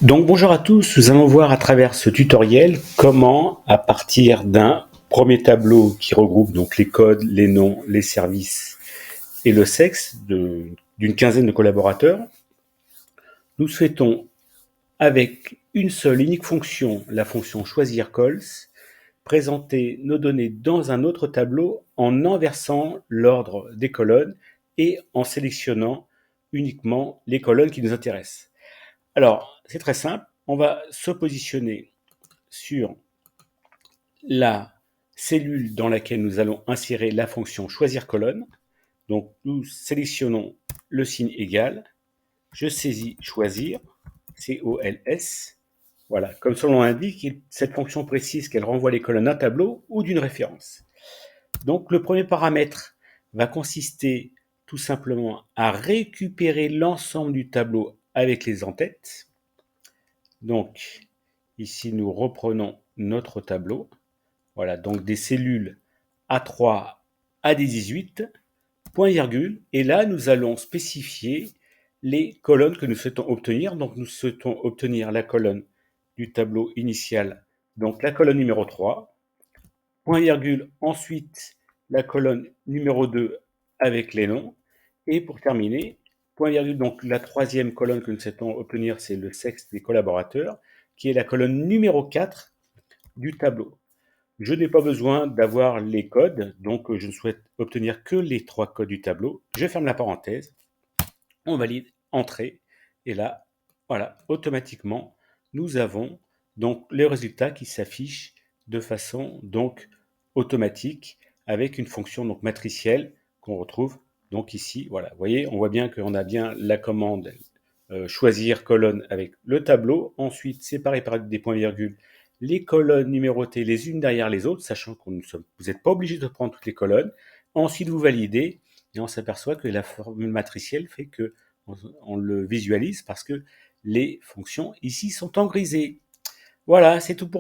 Donc bonjour à tous, nous allons voir à travers ce tutoriel comment, à partir d'un premier tableau qui regroupe donc les codes, les noms, les services et le sexe d'une quinzaine de collaborateurs, nous souhaitons, avec une seule unique fonction, la fonction choisir calls, présenter nos données dans un autre tableau en inversant l'ordre des colonnes et en sélectionnant uniquement les colonnes qui nous intéressent. Alors, c'est très simple, on va se positionner sur la cellule dans laquelle nous allons insérer la fonction choisir colonne. Donc, nous sélectionnons le signe égal, je saisis choisir, C-O-L-S. Voilà, comme son nom l'indique, cette fonction précise qu'elle renvoie les colonnes d'un tableau ou d'une référence. Donc, le premier paramètre va consister tout simplement à récupérer l'ensemble du tableau avec les en-têtes. Donc, ici, nous reprenons notre tableau. Voilà, donc des cellules A3 à D18, point virgule, et là, nous allons spécifier les colonnes que nous souhaitons obtenir. Donc, nous souhaitons obtenir la colonne du tableau initial, donc la colonne numéro 3, point virgule, ensuite la colonne numéro 2 avec les noms, et pour terminer, point virgule, donc la troisième colonne que nous souhaitons obtenir, c'est le sexe des collaborateurs, qui est la colonne numéro 4 du tableau. Je n'ai pas besoin d'avoir les codes, donc je ne souhaite obtenir que les 3 codes du tableau. Je ferme la parenthèse, on valide, entrée, et là, voilà, automatiquement, nous avons donc les résultats qui s'affichent de façon donc automatique avec une fonction donc matricielle qu'on retrouve donc ici. Voilà, vous voyez, on voit bien qu'on a bien la commande choisir colonne avec le tableau, ensuite séparer par des points-virgules les colonnes numérotées les unes derrière les autres, sachant que vous n'êtes pas obligé de prendre toutes les colonnes. Ensuite, vous validez et on s'aperçoit que la formule matricielle fait que on le visualise parce que les fonctions ici sont en grisé. Voilà, c'est tout pour